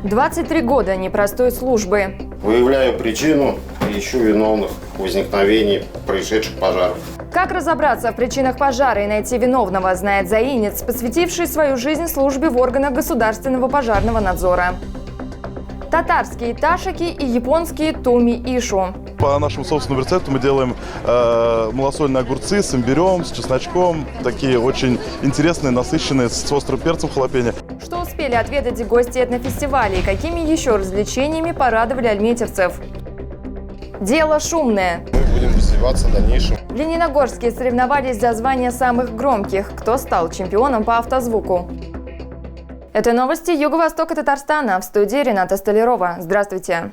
23 года непростой службы. Выявляю причину и ищу виновных в возникновении происшедших пожаров. Как разобраться в причинах пожара и найти виновного, знает заинец, посвятивший свою жизнь службе в органах государственного пожарного надзора. Татарские ташики и японские туми-ишу. По нашему собственному рецепту мы делаем малосольные огурцы с имбирем, с чесночком. Такие очень интересные, насыщенные, с острым перцем халапеньо. Что успели отведать гости этнофестиваля и какими еще развлечениями порадовали альметьевцев? Дело шумное. Мы будем развиваться в дальнейшем. В Лениногорске соревновались за звание самых громких. Кто стал чемпионом по автозвуку? Это новости Юго-Востока Татарстана. В студии Рената Столярова. Здравствуйте.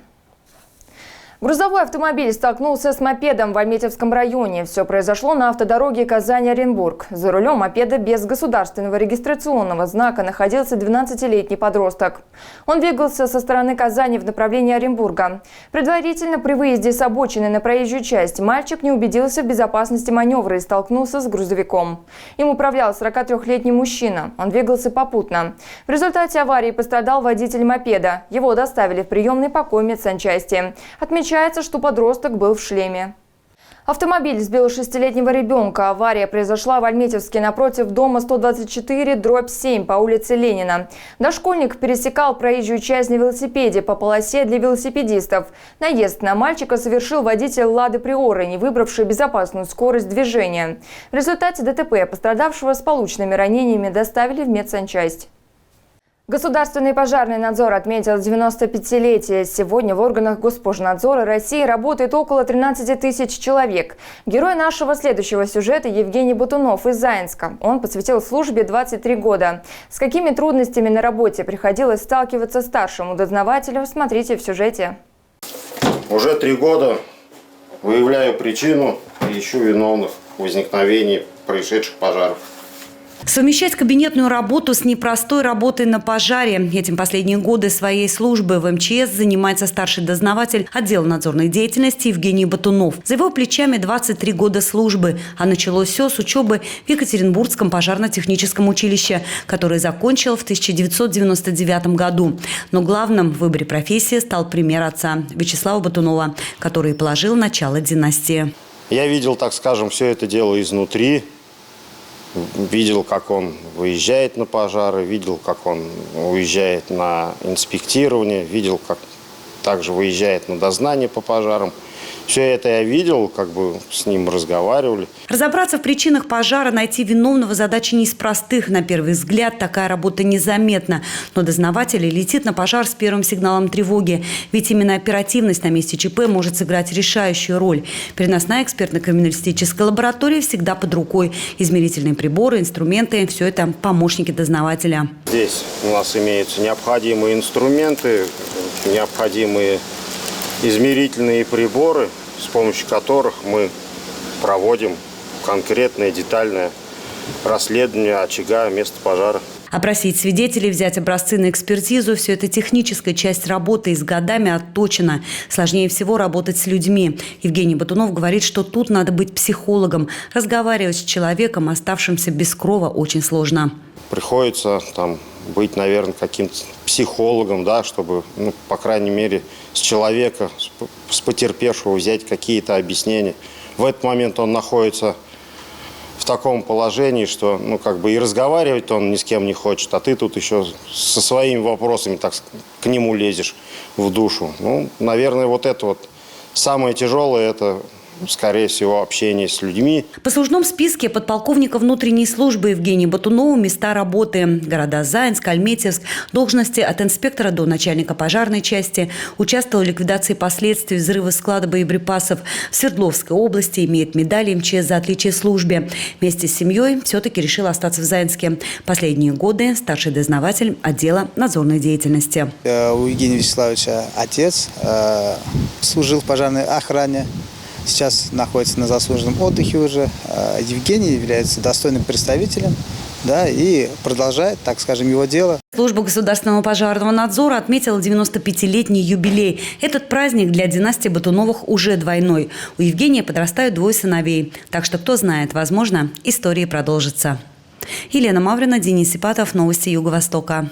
Грузовой автомобиль столкнулся с мопедом в Альметьевском районе. Все произошло на автодороге Казань-Оренбург. За рулем мопеда без государственного регистрационного знака находился 12-летний подросток. Он двигался со стороны Казани в направлении Оренбурга. Предварительно при выезде с обочины на проезжую часть мальчик не убедился в безопасности маневра и столкнулся с грузовиком. Им управлял 43-летний мужчина. Он двигался попутно. В результате аварии пострадал водитель мопеда. Его доставили в приемный покой медсанчасти. Отмечается, что подросток был в шлеме. Автомобиль сбил 6-летнего ребенка. Авария произошла в Альметьевске напротив дома 124/7 по улице Ленина. Дошкольник пересекал проезжую часть на велосипеде по полосе для велосипедистов. Наезд на мальчика совершил водитель «Лады Приоры», не выбравший безопасную скорость движения. В результате ДТП пострадавшего с полученными ранениями доставили в медсанчасть. Государственный пожарный надзор отметил 95-летие. Сегодня в органах Госпожнадзора России работает около 13 тысяч человек. Герой нашего следующего сюжета Евгений Батунов из Заинска. Он посвятил службе 23 года. С какими трудностями на работе приходилось сталкиваться старшему дознавателю, смотрите в сюжете. Уже 3 года выявляю причину и ищу виновных в возникновении происшедших пожаров. Совмещать кабинетную работу с непростой работой на пожаре. Этим последние годы своей службы в МЧС занимается старший дознаватель отдела надзорной деятельности Евгений Батунов. За его плечами 23 года службы, а началось все с учебы в Екатеринбургском пожарно-техническом училище, которое закончил в 1999 году. Но главным в выборе профессии стал пример отца Вячеслава Батунова, который положил начало династии. Я видел, так скажем, все это дело изнутри. Видел, как он выезжает на пожары, видел, как он уезжает на инспектирование, видел, как также выезжает на дознание по пожарам. Все это я видел, как бы с ним разговаривали. Разобраться в причинах пожара, найти виновного – задача не из простых. На первый взгляд такая работа незаметна. Но дознаватель летит на пожар с первым сигналом тревоги. Ведь именно оперативность на месте ЧП может сыграть решающую роль. Переносная экспертно-криминалистическая лаборатория всегда под рукой. Измерительные приборы, инструменты – все это помощники дознавателя. Здесь у нас имеются необходимые инструменты, необходимые измерительные приборы, с помощью которых мы проводим конкретное детальное расследование очага, места пожара. Опросить свидетелей, взять образцы на экспертизу – все это техническая часть работы и с годами отточена. Сложнее всего работать с людьми. Евгений Батунов говорит, что тут надо быть психологом. Разговаривать с человеком, оставшимся без крова, очень сложно. Приходится быть, наверное, каким-то психологом, да, чтобы, по крайней мере, с человека, с потерпевшего взять какие-то объяснения. В этот момент он находится в таком положении, что, и разговаривать он ни с кем не хочет, а ты тут еще со своими вопросами к нему лезешь в душу. Наверное, вот это вот самое тяжелое – это, скорее всего, общение с людьми. В послужном списке подполковника внутренней службы Евгения Батунова места работы. Города Заинск, Альметьевск, должности от инспектора до начальника пожарной части. Участвовал в ликвидации последствий взрыва склада боеприпасов в Свердловской области. Имеет медали МЧС за отличие в службе. Вместе с семьей все-таки решил остаться в Заинске. Последние годы старший дознаватель отдела надзорной деятельности. У Евгения Вячеславовича отец служил в пожарной охране. Сейчас находится на заслуженном отдыхе уже. Евгений является достойным представителем, и продолжает, так скажем, его дело. Служба государственного пожарного надзора отметила 95-летний юбилей. Этот праздник для династии Батуновых уже двойной. У Евгения подрастают 2 сыновей. Так что, кто знает, возможно, история продолжится. Елена Маврина, Денис Ипатов, новости Юго-Востока.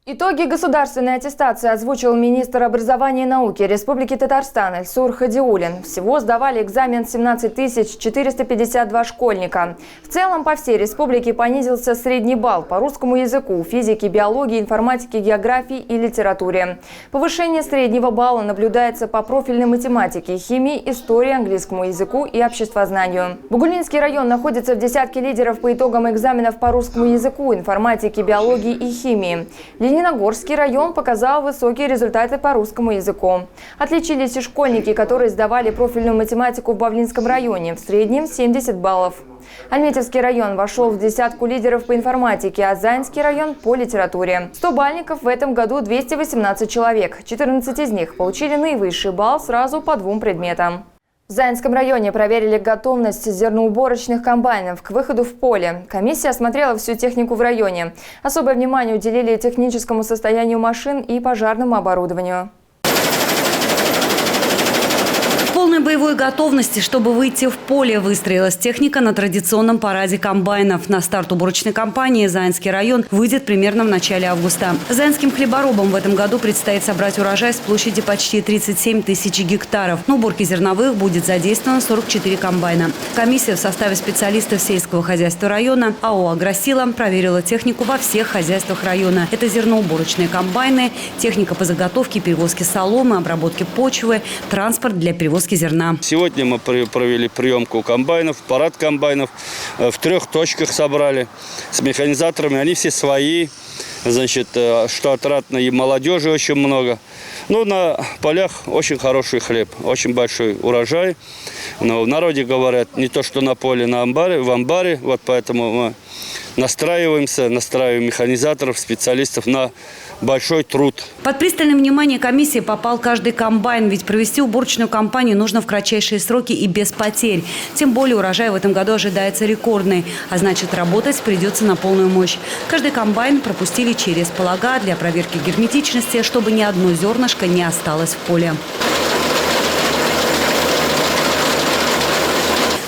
Итоги государственной аттестации озвучил министр образования и науки Республики Татарстан Эльсур Хадиуллин. Всего сдавали экзамен 17 452 школьника. В целом по всей республике понизился средний балл по русскому языку, физике, биологии, информатике, географии и литературе. Повышение среднего балла наблюдается по профильной математике, химии, истории, английскому языку и обществознанию. Бугульминский район находится в десятке лидеров по итогам экзаменов по русскому языку, информатике, биологии и химии. Лениногорский район показал высокие результаты по русскому языку. Отличились и школьники, которые сдавали профильную математику в Бавлинском районе, в среднем 70 баллов. Альметьевский район вошел в десятку лидеров по информатике, а Заинский район по литературе. 100 бальников в этом году 218 человек. 14 из них получили наивысший балл сразу по 2 предметам. В Заинском районе проверили готовность зерноуборочных комбайнов к выходу в поле. Комиссия осмотрела всю технику в районе. Особое внимание уделили техническому состоянию машин и пожарному оборудованию. В полной боевой готовности, чтобы выйти в поле, выстроилась техника на традиционном параде комбайнов. На старт уборочной кампании Заинский район выйдет примерно в начале августа. Заинским хлеборобам в этом году предстоит собрать урожай с площади почти 37 тысяч гектаров. На уборке зерновых будет задействовано 44 комбайна. Комиссия в составе специалистов сельского хозяйства района АО «Агросила» проверила технику во всех хозяйствах района. Это зерноуборочные комбайны, техника по заготовке и перевозке соломы, обработке почвы, транспорт для перевозки зерна. Сегодня мы провели приемку комбайнов, парад комбайнов. В 3 точках собрали с механизаторами. Они все свои. Значит, что отрадно, и молодежи очень много. Ну, на полях очень хороший хлеб, очень большой урожай. Но в народе говорят, не то что на поле, на амбаре, в амбаре. Вот поэтому мы настраиваем механизаторов, специалистов на большой труд. Под пристальным вниманием комиссии попал каждый комбайн, ведь провести уборочную кампанию нужно в кратчайшие сроки и без потерь. Тем более урожай в этом году ожидается рекордный, а значит работать придется на полную мощь. Каждый комбайн пропустили через полога для проверки герметичности, чтобы ни одно зернышко не осталось в поле.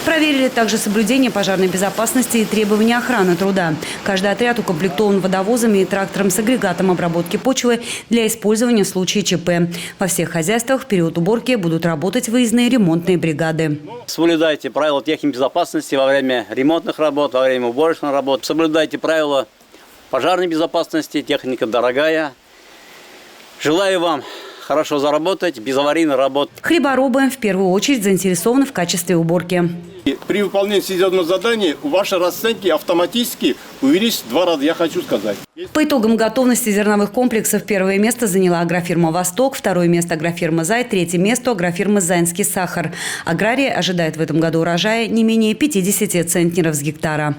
Проверили также соблюдение пожарной безопасности и требования охраны труда. Каждый отряд укомплектован водовозами и трактором с агрегатом обработки почвы для использования в случае ЧП. Во всех хозяйствах в период уборки будут работать выездные ремонтные бригады. Соблюдайте правила техники безопасности во время ремонтных работ, во время уборочных работ. Соблюдайте правила пожарной безопасности, техника дорогая. Желаю вам хорошо заработать, без аварийной работы. Хлеборобы в первую очередь заинтересованы в качестве уборки. При выполнении сезонного задания ваши расценки автоматически увеличатся в 2 раза, я хочу сказать. По итогам готовности зерновых комплексов первое место заняла агрофирма «Восток», второе место агрофирма «Зай», третье место агрофирма «Заинский сахар». Аграрии ожидают в этом году урожая не менее 50 центнеров с гектара.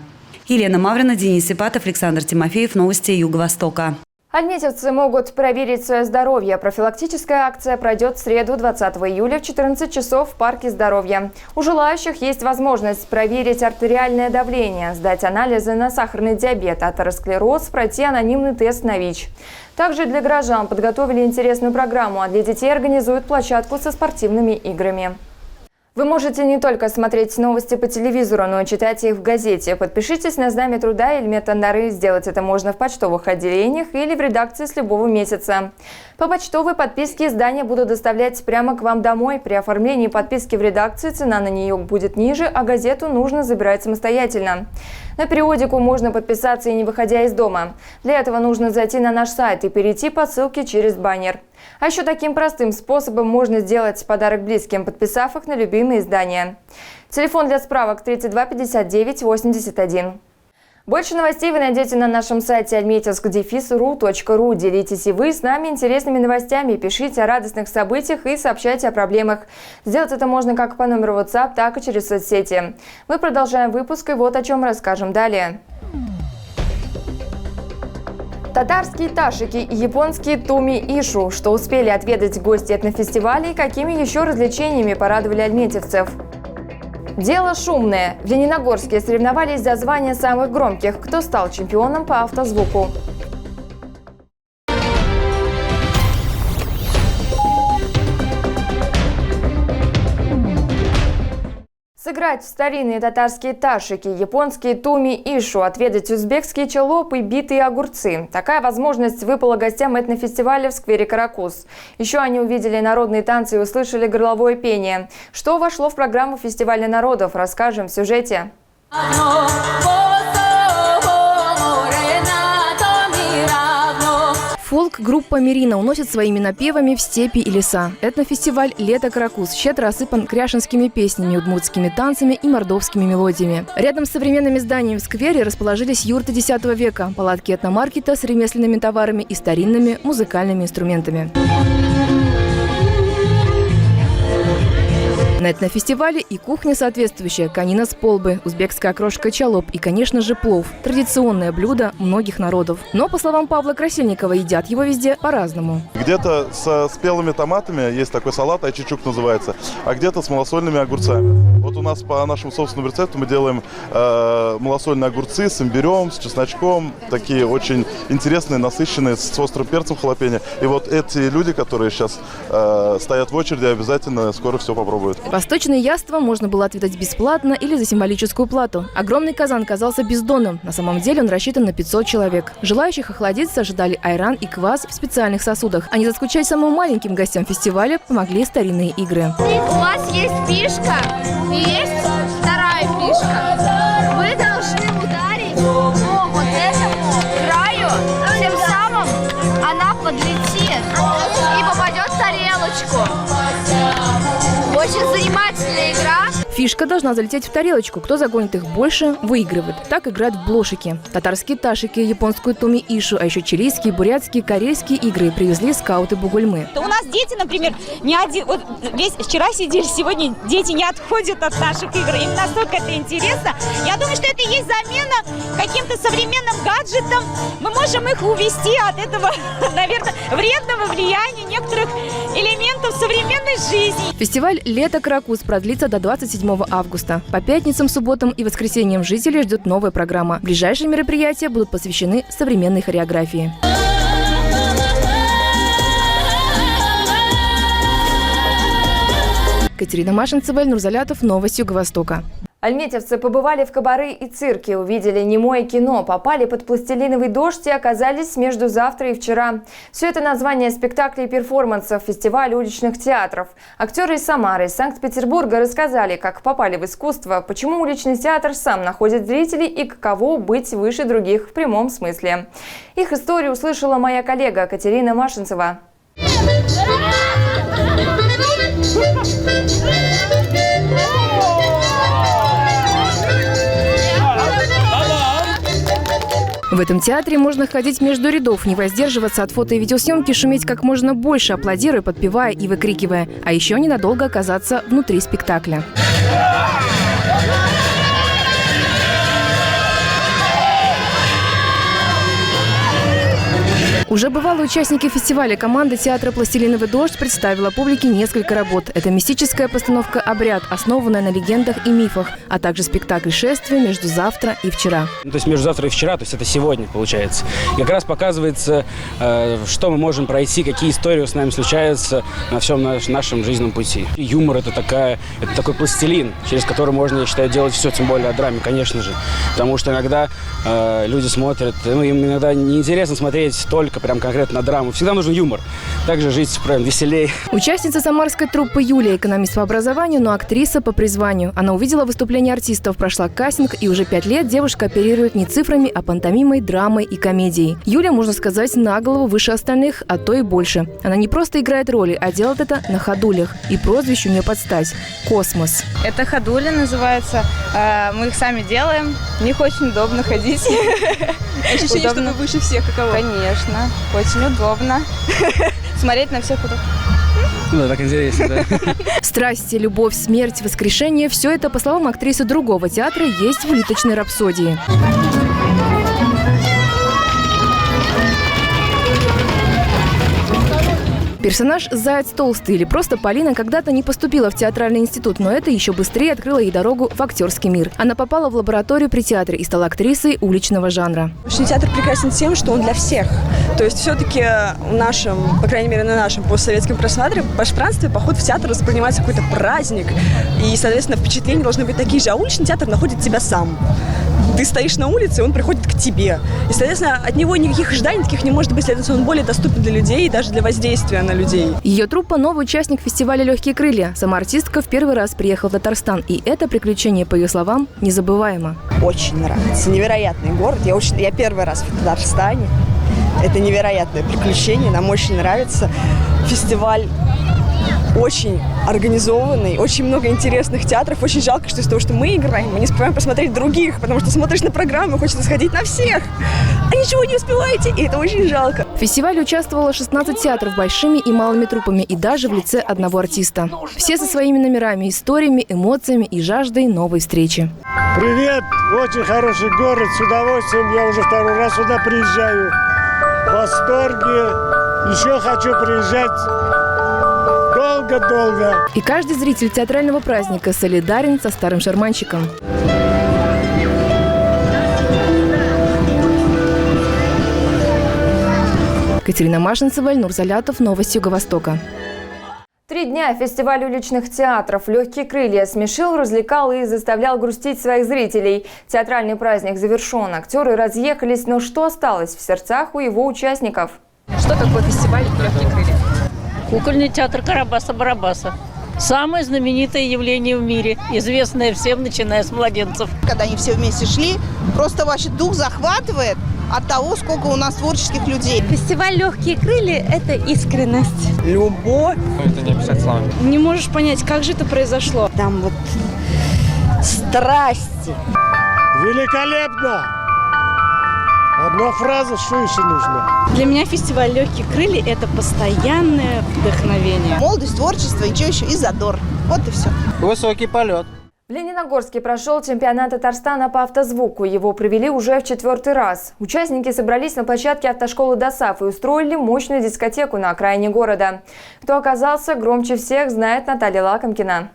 Елена Маврина, Денис Ипатов, Александр Тимофеев. Новости Юго-Востока. Альметьевцы могут проверить свое здоровье. Профилактическая акция пройдет в среду 20 июля в 14 часов в парке здоровья. У желающих есть возможность проверить артериальное давление, сдать анализы на сахарный диабет, атеросклероз, пройти анонимный тест на ВИЧ. Также для горожан подготовили интересную программу, а для детей организуют площадку со спортивными играми. Вы можете не только смотреть новости по телевизору, но и читать их в газете. Подпишитесь на «Знамя труда» или «Метандары». Сделать это можно в почтовых отделениях или в редакции с любого месяца. По почтовой подписке издания будут доставлять прямо к вам домой. При оформлении подписки в редакции цена на нее будет ниже, а газету нужно забирать самостоятельно. На периодику можно подписаться и не выходя из дома. Для этого нужно зайти на наш сайт и перейти по ссылке через баннер. А еще таким простым способом можно сделать подарок близким, подписав их на любимые издания. Телефон для справок 32 59 81. Больше новостей вы найдете на нашем сайте almetьевск-ру.ру. Делитесь и вы с нами интересными новостями, пишите о радостных событиях и сообщайте о проблемах. Сделать это можно как по номеру WhatsApp, так и через соцсети. Мы продолжаем выпуск, и вот о чем расскажем далее. Татарские ташики и японские туми-ишу, что успели отведать гости этнофестиваля и какими еще развлечениями порадовали альметьевцев. Дело шумное. В Лениногорске соревновались за звание самых громких, кто стал чемпионом по автозвуку. С Поиграть в старинные татарские ташики, японские туми-ишу, отведать узбекские чалоп и битые огурцы. Такая возможность выпала гостям этнофестиваля в сквере Каракуз. Еще они увидели народные танцы и услышали горловое пение. Что вошло в программу фестиваля народов, расскажем в сюжете. Фолк-группа «Мирина» уносит своими напевами в степи и леса. Этнофестиваль «Лето Каракуз» щедро осыпан кряшинскими песнями, удмуртскими танцами и мордовскими мелодиями. Рядом с современными зданиями в сквере расположились юрты X века, палатки этномаркета с ремесленными товарами и старинными музыкальными инструментами. На этнофестивале и кухня соответствующая: канина с полбы, узбекская окрошка чалоп и, конечно же, плов – традиционное блюдо многих народов. Но, по словам Павла Красильникова, едят его везде по-разному. Где-то со спелыми томатами есть такой салат, айчичук называется, а где-то с малосольными огурцами. Вот у нас по нашему собственному рецепту мы делаем малосольные огурцы с имбирем, с чесночком, такие очень интересные, насыщенные, с острым перцем халапеньо. И вот эти люди, которые сейчас стоят в очереди, обязательно скоро все попробуют. Восточные яства можно было отведать бесплатно или за символическую плату. Огромный казан казался бездонным. На самом деле он рассчитан на 500 человек. Желающих охладиться ожидали айран и квас в специальных сосудах. А не заскучать самым маленьким гостям фестиваля помогли старинные игры. У вас есть фишка и есть вторая фишка. Вы должны ударить по вот этому краю, тем самым она подлетит и попадет в тарелочку. Очень занимательная игра. Фишка должна залететь в тарелочку. Кто загонит их больше, выигрывает. Так играют в блошики. Татарские ташики, японскую туми-ишу, а еще чилийские, бурятские, корейские игры привезли скауты Бугульмы. У нас дети, например, не один, вот вчера сидели, сегодня дети не отходят от наших игр. Им настолько это интересно. Я думаю, что это и есть замена каким-то современным гаджетам. Мы можем их увести от этого, наверное, вредного влияния некоторых элементов современной жизни. Фестиваль «Лето Каракуз» продлится до 27 августа. По пятницам, субботам и воскресеньям жителей ждет новая программа. Ближайшие мероприятия будут посвящены современной хореографии. Катерина Машинцева, Эльнур Залятов, новости Юго-Востока. Альметьевцы побывали в кабары и цирке, увидели немое кино, попали под пластилиновый дождь и оказались между завтра и вчера. Все это название спектаклей и перформансов фестиваля уличных театров. Актеры из Самары и Санкт-Петербурга рассказали, как попали в искусство, почему уличный театр сам находит зрителей и каково быть выше других в прямом смысле. Их историю услышала моя коллега Катерина Машинцева. В этом театре можно ходить между рядов, не воздерживаться от фото и видеосъемки, шуметь как можно больше, аплодируя, подпевая и выкрикивая. А еще ненадолго оказаться внутри спектакля. Уже бывалые участники фестиваля команда театра «Пластилиновый дождь» представила публике несколько работ. Это мистическая постановка «Обряд», основанная на легендах и мифах, а также спектакль «Шествие» между завтра и вчера. То есть между завтра и вчера, то есть это сегодня получается. И как раз показывается, что мы можем пройти, какие истории с нами случаются на всем нашем жизненном пути. И юмор это такой пластилин, через который можно, я считаю, делать все, тем более о драме, конечно же. Потому что иногда люди смотрят, им иногда неинтересно смотреть только прям конкретно на драму. Всегда нужен юмор. Также жить прям веселее. Участница самарской труппы Юлия, экономист по образованию, но актриса по призванию. Она увидела выступление артистов, прошла кастинг, и уже 5 лет девушка оперирует не цифрами, а пантомимой, драмой и комедией. Юля, можно сказать, на голову выше остальных, а то и больше. Она не просто играет роли, а делает это на ходулях. И прозвище у нее под стать – «Космос». Это ходули называется. Мы их сами делаем. В них очень удобно ходить. Ощущение, что вы выше всех, каково? Конечно. Очень удобно. Смотреть на всех вот так. Ну, так интересно, да. Страсти, любовь, смерть, воскрешение – все это, по словам актрисы другого театра, есть в «Улиточной рапсодии». Персонаж «Заяц толстый» или просто Полина когда-то не поступила в театральный институт, но это еще быстрее открыло ей дорогу в актерский мир. Она попала в лабораторию при театре и стала актрисой уличного жанра. Театр прекрасен тем, что он для всех. То есть все-таки в нашем, по крайней мере на нашем постсоветском пространстве поход в театр воспринимается какой-то праздник. И, соответственно, впечатления должны быть такие же. А уличный театр находит тебя сам. Ты стоишь на улице, он приходит к тебе. И, соответственно, от него никаких ожиданий таких не может быть. Следовательно, он более доступен для людей и даже для воздействия на людей. Ее труппа – новый участник фестиваля «Легкие крылья». Сама артистка в первый раз приехала в Татарстан. И это приключение, по ее словам, незабываемо. Очень нравится. Невероятный город. Я первый раз в Татарстане. Это невероятное приключение. Нам очень нравится. Фестиваль очень организованный, очень много интересных театров. Очень жалко, что из-за того, что мы играем, мы не успеваем посмотреть других, потому что смотришь на программу, хочется сходить на всех, а ничего не успеваете, и это очень жалко. В фестивале участвовало 16 театров большими и малыми труппами, и даже в лице одного артиста. Все со своими номерами, историями, эмоциями и жаждой новой встречи. Привет! Очень хороший город, с удовольствием. Я уже второй раз сюда приезжаю. В восторге. Еще хочу приезжать долго-долго. И каждый зритель театрального праздника солидарен со старым шарманщиком. Катерина Машинцева, Эльнур Залятов, Новости Юго-Востока. 3 дня фестиваль уличных театров «Легкие крылья» смешил, развлекал и заставлял грустить своих зрителей. Театральный праздник завершен, актеры разъехались, но что осталось в сердцах у его участников? Что такое фестиваль «Легкие крылья»? Кукольный театр Карабаса-Барабаса. Самое знаменитое явление в мире, известное всем, начиная с младенцев. Когда они все вместе шли, просто вообще дух захватывает от того, сколько у нас творческих людей. Фестиваль «Легкие крылья» – это искренность. Любовь. Это не описать словами. Не можешь понять, как же это произошло. Там вот страсти. Великолепно! Одна фраза, что еще нужно? Для меня фестиваль «Легкие крылья» – это постоянное вдохновение. Молодость, творчество и что еще? И задор. Вот и все. Высокий полет. В Лениногорске прошел чемпионат Татарстана по автозвуку. Его провели уже в 4-й раз. Участники собрались на площадке автошколы ДОСААФ и устроили мощную дискотеку на окраине города. Кто оказался громче всех, знает Наталья Лакомкина.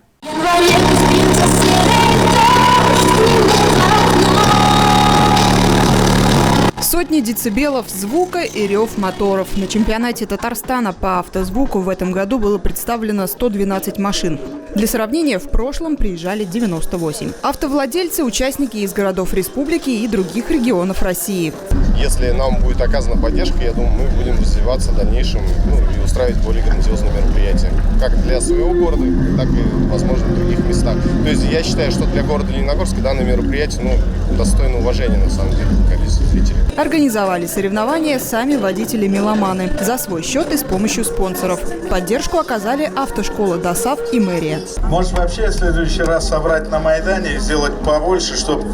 Сотни децибелов звука и рев моторов. На чемпионате Татарстана по автозвуку в этом году было представлено 112 машин. Для сравнения, в прошлом приезжали 98. Автовладельцы – участники из городов республики и других регионов России. Если нам будет оказана поддержка, я думаю, мы будем развиваться в дальнейшем и устраивать более грандиозные мероприятия. Как для своего города, так и, возможно, в других местах. То есть я считаю, что для города Лениногорска данное мероприятие достойно уважения, на самом деле, количество зрителей. Организовали соревнования сами водители-меломаны за свой счет и с помощью спонсоров. Поддержку оказали автошкола ДОСААФ и мэрия. Может, вообще в следующий раз собрать на Майдане и сделать побольше, чтобы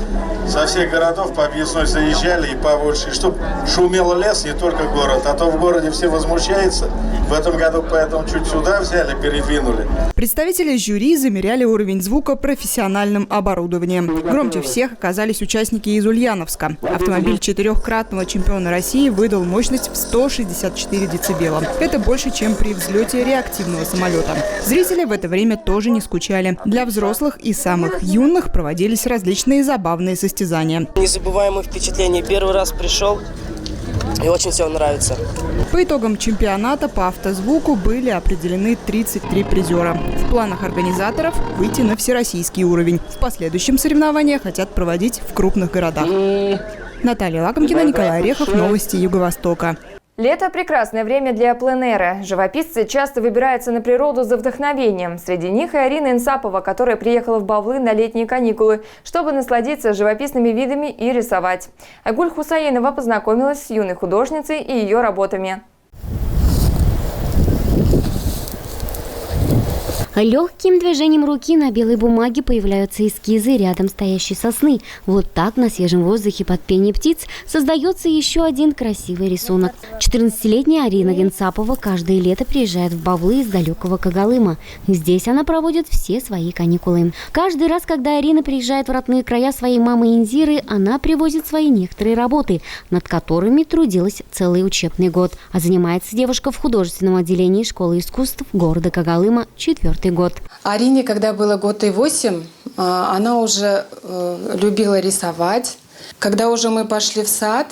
со всех городов по объездной заезжали и побольше, и чтобы шумел лес, не только город, а то в городе все возмущаются. В этом году поэтому чуть сюда взяли, передвинули. Представители жюри замеряли уровень звука профессиональным оборудованием. Громче всех оказались участники из Ульяновска. Автомобиль 4-кратного чемпиона России выдал мощность в 164 децибела. Это больше, чем при взлете реактивного самолета. Зрители в это время тоже не скучали. Для взрослых и самых юных проводились различные забавные состязания. Незабываемые впечатления. Первый раз пришел. И очень все нравится. По итогам чемпионата по автозвуку были определены 33 призера. В планах организаторов выйти на всероссийский уровень. В последующем соревнования хотят проводить в крупных городах. Наталья Лакомкина, Николай Орехов, Новости Юго-Востока. Лето – прекрасное время для пленэра. Живописцы часто выбираются на природу за вдохновением. Среди них и Арина Инсапова, которая приехала в Бавлы на летние каникулы, чтобы насладиться живописными видами и рисовать. Айгуль Хусаинова познакомилась с юной художницей и ее работами. Легким движением руки на белой бумаге появляются эскизы рядом стоящей сосны. Вот так на свежем воздухе под пение птиц создается еще один красивый рисунок. 14-летняя Арина Генцапова каждое лето приезжает в Бавлы из далекого Когалыма. Здесь она проводит все свои каникулы. Каждый раз, когда Арина приезжает в родные края своей мамы Инзиры, она привозит свои некоторые работы, над которыми трудилась целый учебный год. А занимается девушка в художественном отделении школы искусств города Когалыма 4-й год. Арине, когда было год и 8, она уже любила рисовать. Когда уже мы пошли в сад,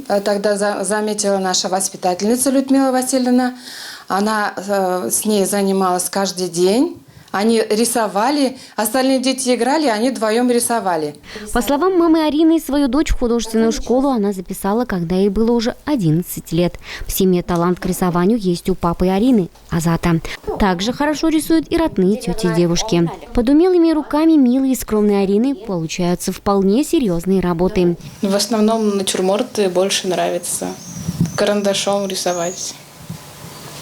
тогда заметила наша воспитательница Людмила Васильевна. Она с ней занималась каждый день. Они рисовали, остальные дети играли, они вдвоем рисовали. По словам мамы Арины, свою дочь в художественную школу она записала, когда ей было уже 11 лет. В семье талант к рисованию есть у папы Арины, Азата. Также хорошо рисуют и родные тети девушки. Под умелыми руками милой и скромной Арины получаются вполне серьезные работы. В основном натюрморты больше нравятся. Карандашом рисовать.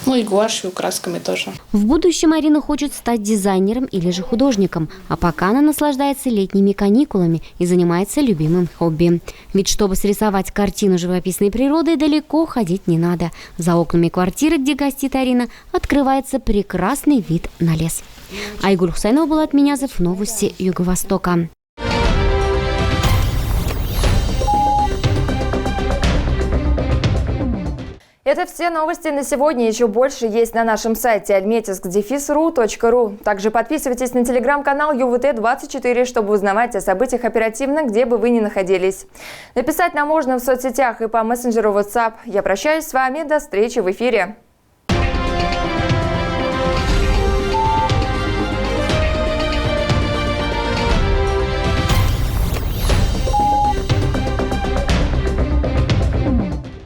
Ну и гуашью, красками тоже. В будущем Арина хочет стать дизайнером или же художником, а пока она наслаждается летними каникулами и занимается любимым хобби. Ведь чтобы срисовать картину живописной природы, далеко ходить не надо. За окнами квартиры, где гостит Арина, открывается прекрасный вид на лес. Айгуль Хусайнова, Булат Минязов, новости Юго-Востока. Это все новости на сегодня. Еще больше есть на нашем сайте almetisk-ru.ru. Также подписывайтесь на телеграм-канал ЮВТ-24, чтобы узнавать о событиях оперативно, где бы вы ни находились. Написать нам можно в соцсетях и по мессенджеру WhatsApp. Я прощаюсь с вами. До встречи в эфире.